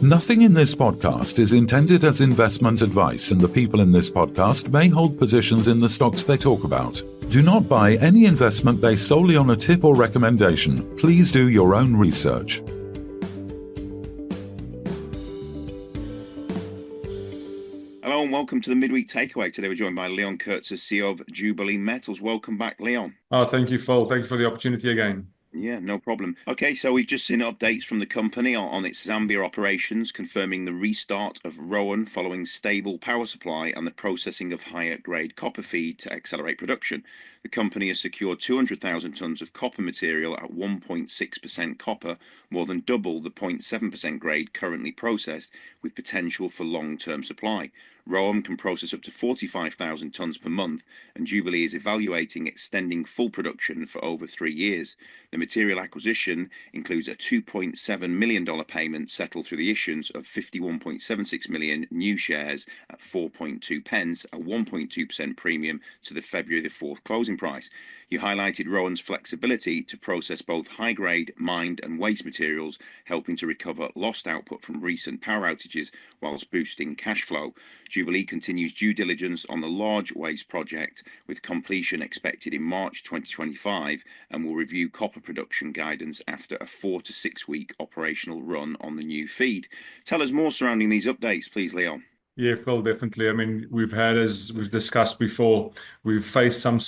Nothing in this podcast is intended as investment advice, and the people in this podcast may hold positions in the stocks they talk about. Do not buy any investment based solely on a tip or recommendation. Please do your own research. Hello and welcome to the Midweek Takeaway. Today we're joined by Leon Coetzer, CEO of Jubilee Metals. Welcome back, Leon. Oh, thank you, Phil. Thank you for the opportunity again. Yeah, no problem. Okay, so we've just seen updates from the company on its Zambia operations, confirming the restart of Roan following stable power supply and the processing of higher grade copper feed to accelerate production. The company has secured 200,000 tonnes of copper material at 1.6% copper, more than double the 0.7% grade currently processed, with potential for long-term supply. Roan can process up to 45,000 tonnes per month, and Jubilee is evaluating extending full production for over 3 years. The material acquisition includes a $2.7 million payment settled through the issuance of 51.76 million new shares at 4.2 pence, a 1.2% premium to the February the 4th closing price. You highlighted Roan's flexibility to process both high-grade mined and waste materials, helping to recover lost output from recent power outages whilst boosting cash flow. Jubilee continues due diligence on the large waste project, with completion expected in March 2025, and will review copper production guidance after a 4 to 6 week operational run on the new feed. Tell us more surrounding these updates, please, Leon. Yeah, Phil, definitely. I mean, we've had, as we've discussed before, we've faced some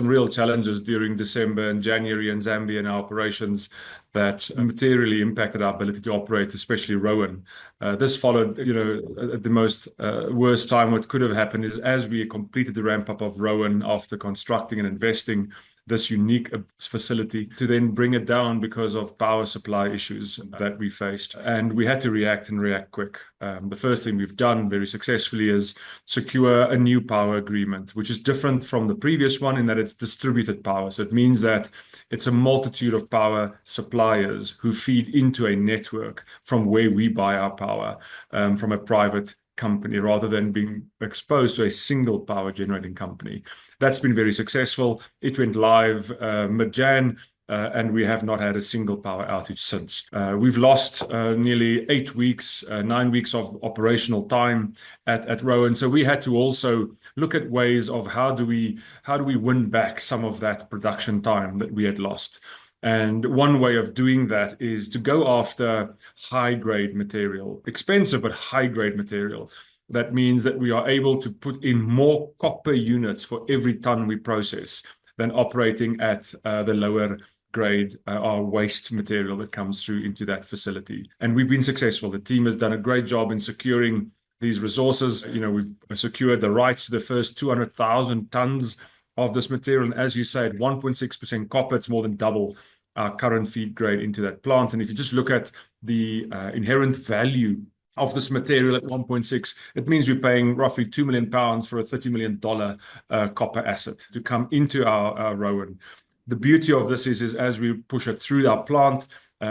real challenges during December and January in Zambia in our operations that materially impacted our ability to operate, especially Roan. This followed, at the most worst time. What could have happened is, as we completed the ramp up of Roan after constructing and investing this unique facility, to then bring it down because of power supply issues that we faced. And we had to react quick. The first thing we've done very successfully is secure a new power agreement, which is different from the previous one in that it's distributed power. So it means that it's a multitude of power suppliers who feed into a network from where we buy our power, from a private company, rather than being exposed to a single power generating company. That's been very successful. It went live mid-Jan, and we have not had a single power outage since. We've lost nearly 8 weeks, 9 weeks of operational time at Roan. So we had to also look at ways of how do we win back some of that production time that we had lost. And one way of doing that is to go after high-grade material, expensive but high-grade material. That means that we are able to put in more copper units for every ton we process than operating at the lower grade our waste material that comes through into that facility. And we've been successful. The team has done a great job in securing these resources. We've secured the rights to the first 200,000 tons of this material. And as you said, 1.6% copper, it's more than double our current feed grade into that plant. And if you just look at the inherent value of this material at 1.6, it means we're paying roughly £2 million for a $30 million copper asset to come into our Roan. The beauty of this is as we push it through our plant,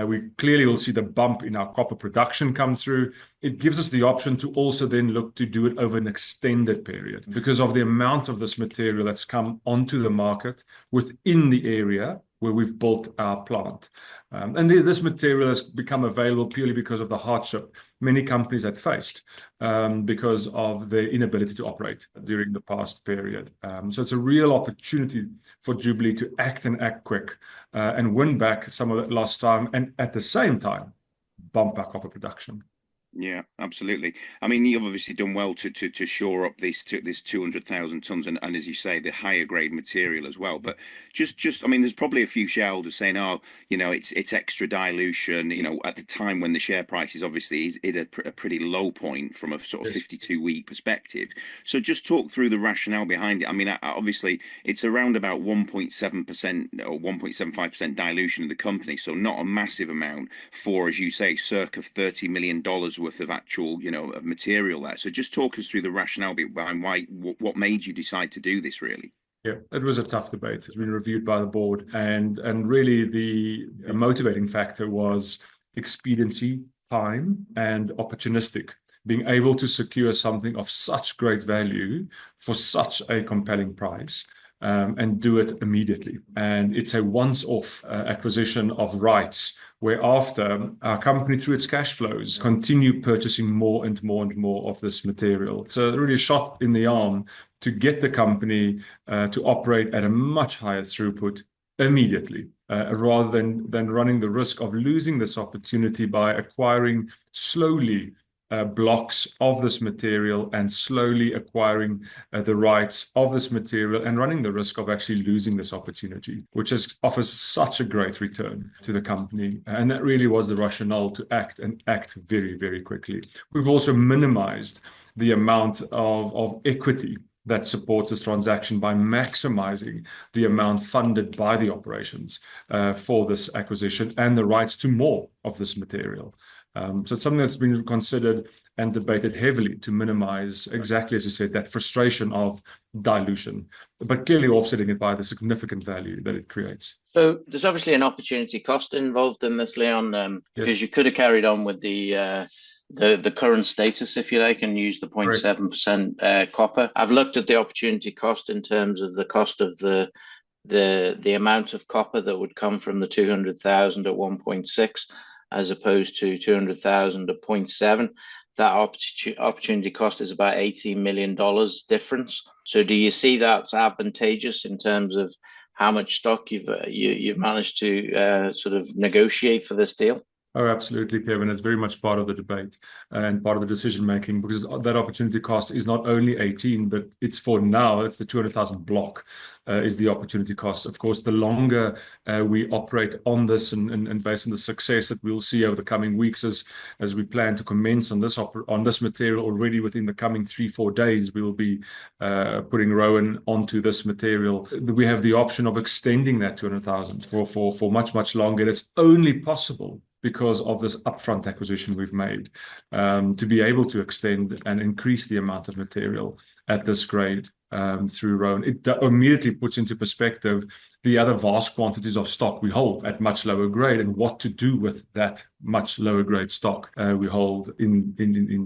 we clearly will see the bump in our copper production come through. It gives us the option to also then look to do it over an extended period because of the amount of this material that's come onto the market within the area where we've built our plant. And this material has become available purely because of the hardship many companies had faced because of their inability to operate during the past period. So it's a real opportunity for Jubilee to act quick and win back some of that lost time, and at the same time, bump our copper production. Yeah, absolutely. I mean, you've obviously done well to shore up this 200,000 tons, and as you say, the higher grade material as well. But just I mean, there's probably a few shareholders saying, oh, it's extra dilution. At the time when the share price is obviously at a pretty low point from a sort of 52-week perspective. So just talk through the rationale behind it. I mean, obviously it's around about 1.7% or 1.75% dilution of the company, so not a massive amount for, as you say, circa $30 million worth of actual, of material there. So just talk us through the rationale behind what made you decide to do this, really. Yeah, it was a tough debate. It's been reviewed by the board, and really the motivating factor was expediency, time, and opportunistic. Being able to secure something of such great value for such a compelling price and do it immediately. And it's a once-off acquisition of rights, whereafter our company, through its cash flows, continue purchasing more and more and more of this material. So really a shot in the arm to get the company to operate at a much higher throughput immediately, rather than running the risk of losing this opportunity by acquiring slowly blocks of this material and slowly acquiring the rights of this material and running the risk of actually losing this opportunity, which offers such a great return to the company. And that really was the rationale to act very, very quickly. We've also minimized the amount of equity that supports this transaction by maximizing the amount funded by the operations for this acquisition and the rights to more of this material. So it's something that's been considered and debated heavily to minimize, exactly as you said, that frustration of dilution, but clearly offsetting it by the significant value that it creates. So there's obviously an opportunity cost involved in this, Leon, because you could have carried on with the current status, if you like, and use the 0.7% copper. I've looked at the opportunity cost in terms of the cost of the amount of copper that would come from the 200,000 at 1.6, as opposed to 200,000 at 0.7. That opportunity cost is about $18 million difference. So do you see that's advantageous in terms of how much stock you've managed to sort of negotiate for this deal? Oh, absolutely, Kevin. It's very much part of the debate and part of the decision making, because that opportunity cost is not only 18, but it's for now, it's the 200,000 block is the opportunity cost. Of course, the longer we operate on this and based on the success that we'll see over the coming weeks as we plan to commence on this material already within the coming 3-4 days, we will be putting Roan onto this material. We have the option of extending that 200,000 for much, much longer. And it's only possible because of this upfront acquisition we've made, to be able to extend and increase the amount of material at this grade through Roan. It immediately puts into perspective the other vast quantities of stock we hold at much lower grade and what to do with that much lower grade stock we hold in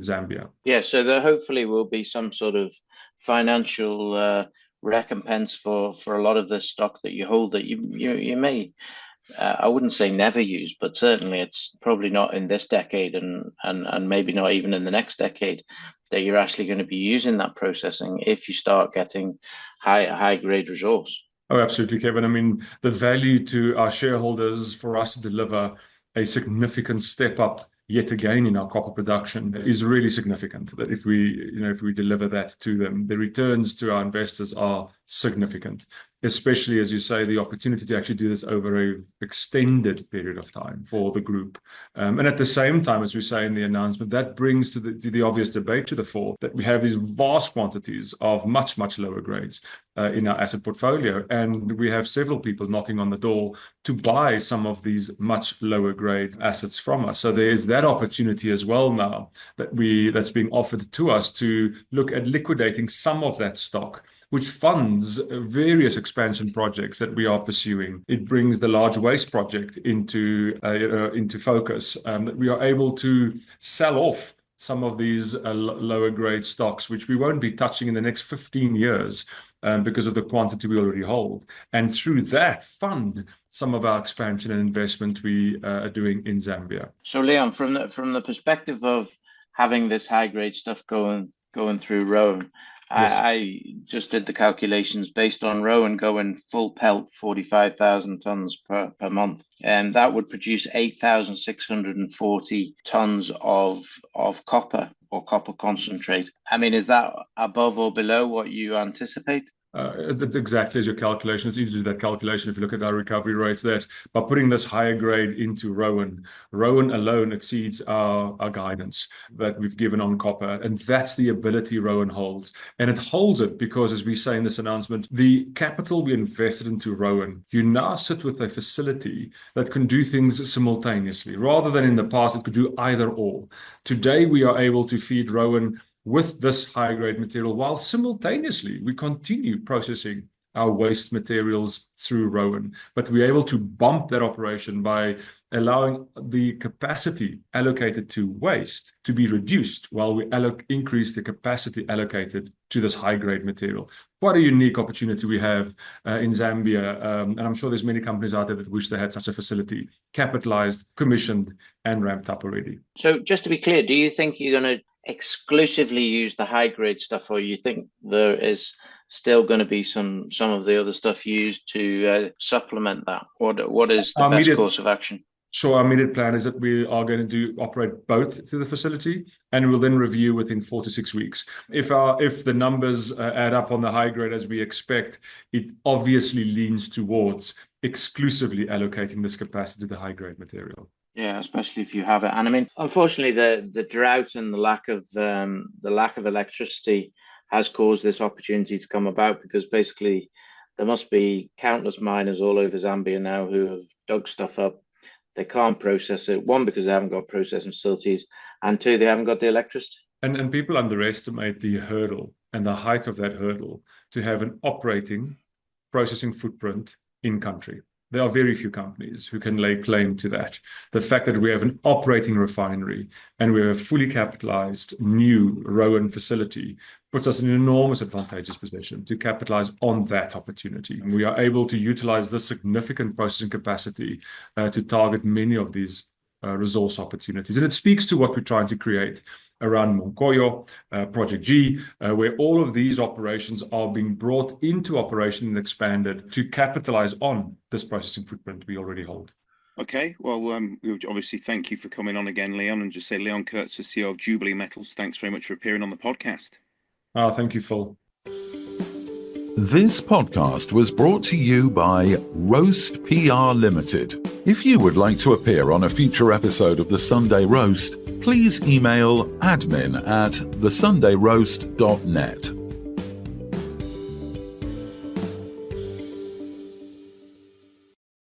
Zambia. Yeah, so there hopefully will be some sort of financial recompense for a lot of this stock that you hold that you may, I wouldn't say never use, but certainly it's probably not in this decade and maybe not even in the next decade that you're actually going to be using that processing if you start getting high grade resource. Oh, absolutely, Kevin. I mean, the value to our shareholders for us to deliver a significant step up yet again in our copper production is really significant. That if we deliver that to them, the returns to our investors are significant, especially, as you say, the opportunity to actually do this over an extended period of time for the group. And at the same time, as we say in the announcement, that brings to the obvious debate to the fore that we have these vast quantities of much, much lower grades in our asset portfolio. And we have several people knocking on the door to buy some of these much lower grade assets from us. So there is that opportunity as well now that's being offered to us to look at liquidating some of that stock, which funds various expansion projects that we are pursuing. It brings the large waste project into focus, that we are able to sell off some of these lower grade stocks, which we won't be touching in the next 15 years because of the quantity we already hold. And through that, fund some of our expansion and investment we are doing in Zambia. So Leon, from the perspective of having this high grade stuff going through Roan, yes. I just did the calculations based on Roan going full pelt 45,000 tons per month, and that would produce 8,640 tons of copper or copper concentrate. I mean, is that above or below what you anticipate? Exactly as your calculation. It's easy to do that calculation if you look at our recovery rates, that by putting this higher grade into Roan alone exceeds our guidance that we've given on copper. And that's the ability Roan holds. And it holds it because, as we say in this announcement, the capital we invested into Roan, you now sit with a facility that can do things simultaneously, rather than in the past it could do either or. Today we are able to feed Roan with this high-grade material while simultaneously we continue processing our waste materials through Roan. But we're able to bump that operation by allowing the capacity allocated to waste to be reduced while we increase the capacity allocated to this high-grade material. What a unique opportunity we have in Zambia. And I'm sure there's many companies out there that wish they had such a facility capitalized, commissioned, and ramped up already. So just to be clear, do you think you're going to exclusively use the high-grade stuff, or you think there is still going to be some of the other stuff used to supplement that? What is the best course of action? Sure, our immediate plan is that we are going to operate both through the facility, and we'll then review within 4 to 6 weeks. If the numbers add up on the high grade as we expect, it obviously leans towards exclusively allocating this capacity to the high grade material. Yeah, especially if you have it. And I mean, unfortunately, the drought and the lack of electricity has caused this opportunity to come about, because basically there must be countless miners all over Zambia now who have dug stuff up. They can't process it. One, because they haven't got processing facilities, and two, they haven't got the electricity. And people underestimate the hurdle and the height of that hurdle to have an operating processing footprint in country. There are very few companies who can lay claim to that. The fact that we have an operating refinery and we have a fully capitalized new Roan facility puts us in an enormous advantageous position to capitalize on that opportunity. And we are able to utilize this significant processing capacity to target many of these resource opportunities. And it speaks to what we're trying to create around Monkoyo, Project G, where all of these operations are being brought into operation and expanded to capitalize on this processing footprint we already hold. Okay, well, we obviously thank you for coming on again, Leon, and just say Leon Coetzer, CEO of Jubilee Metals, thanks very much for appearing on the podcast. Thank you, Phil. This podcast was brought to you by Roast PR Limited. If you would like to appear on a future episode of The Sunday Roast, please email admin@thesundayroast.net.